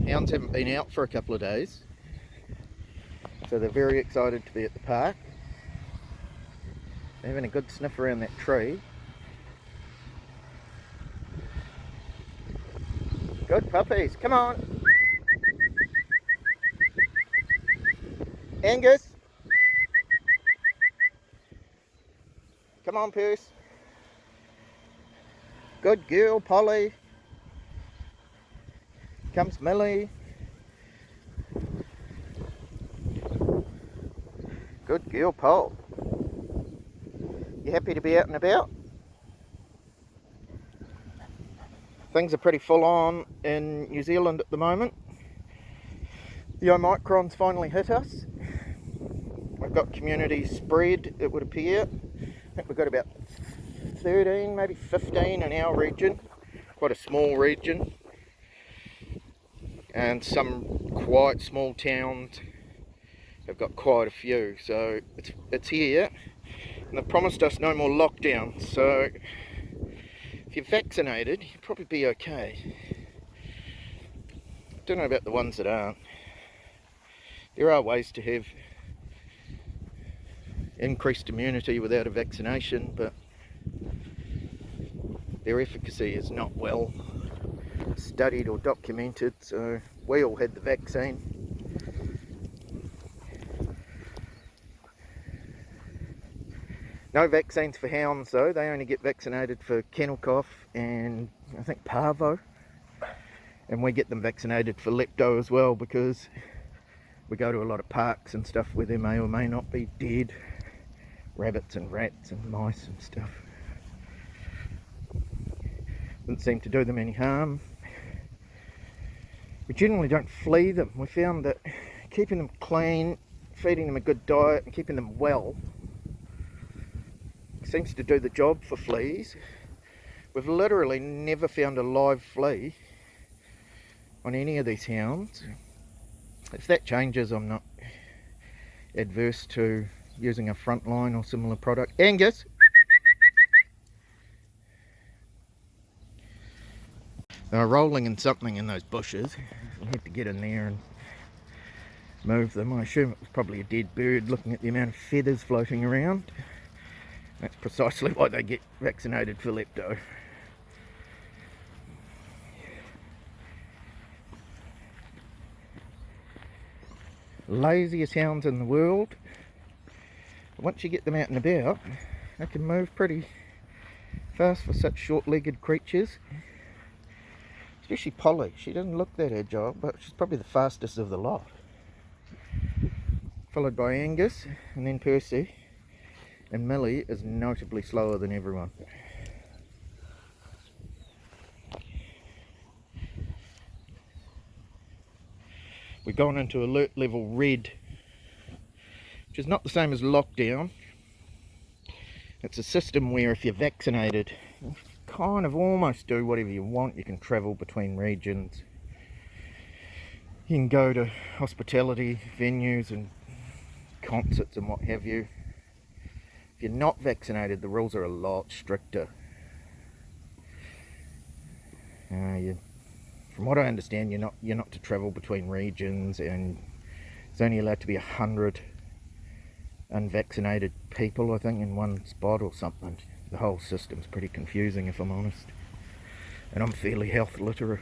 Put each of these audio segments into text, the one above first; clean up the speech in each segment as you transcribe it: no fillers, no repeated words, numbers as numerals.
Hounds haven't been out for a couple of days, so they're very excited to be at the park. They're having a good sniff around that tree. Good puppies, come on. Angus. Come on, Puss. Good girl, Polly. Comes Millie. Good girl, Paul. You happy to be out and about? Things are pretty full on in New Zealand at the moment. The Omicron's finally hit us. We've got community spread, it would appear. I think we've got about 13, maybe 15 in our region. Quite a small region. And some quite small towns have got quite a few. So it's here. And they've promised us no more lockdowns. So if you're vaccinated, you'll probably be okay. Don't know about the ones that aren't. There are ways to have increased immunity without a vaccination, but their efficacy is not well studied or documented, so we all had the vaccine. No vaccines for hounds though, they only get vaccinated for kennel cough and I think parvo, and we get them vaccinated for lepto as well because we go to a lot of parks and stuff where there may or may not be dead rabbits and rats and mice and stuff. Doesn't seem to do them any harm. We generally don't flea them. We found that keeping them clean, feeding them a good diet and keeping them well seems to do the job for fleas. We've literally never found a live flea on any of these hounds. If that changes, I'm not adverse to using a Frontline or similar product. Angus! They were rolling in something in those bushes. We had to get in there and move them. I assume it was probably a dead bird, looking at the amount of feathers floating around. That's precisely why they get vaccinated for lepto. Laziest hounds in the world. But once you get them out and about, they can move pretty fast for such short-legged creatures. Especially Polly. She doesn't look that agile, but she's probably the fastest of the lot. Followed by Angus, and then Percy. And Millie is notably slower than everyone. We've gone into alert level red, which is not the same as lockdown. It's a system where if you're vaccinated, you kind of almost do whatever you want. You can travel between regions. You can go to hospitality venues and concerts and what have you. If you're not vaccinated, the rules are a lot stricter. From what I understand, you're not to travel between regions, and it's only allowed to be 100 unvaccinated people, I think, in one spot or something. The whole system's pretty confusing, if I'm honest. And I'm fairly health literate.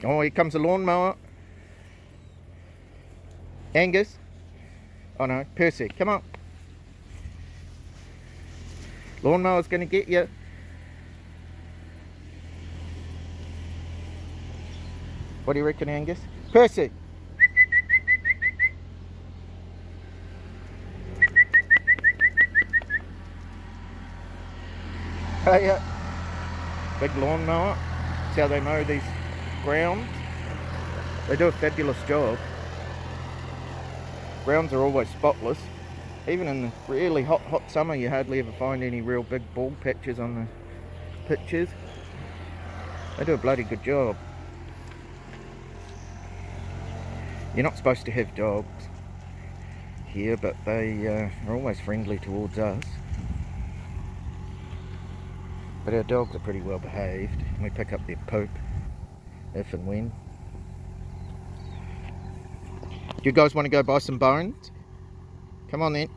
Oh, here comes a lawnmower. Angus. Oh no, Percy, come on. Lawnmower's going to get you. What do you reckon, Angus? Percy! Hey, big lawnmower. That's how they mow these grounds. They do a fabulous job. Grounds are always spotless. Even in the really hot summer, you hardly ever find any real big bald patches on the pitches. They do a bloody good job. You're not supposed to have dogs here, but they are always friendly towards us. But our dogs are pretty well behaved. We pick up their poop if and when. You guys want to go buy some bones? Come on then.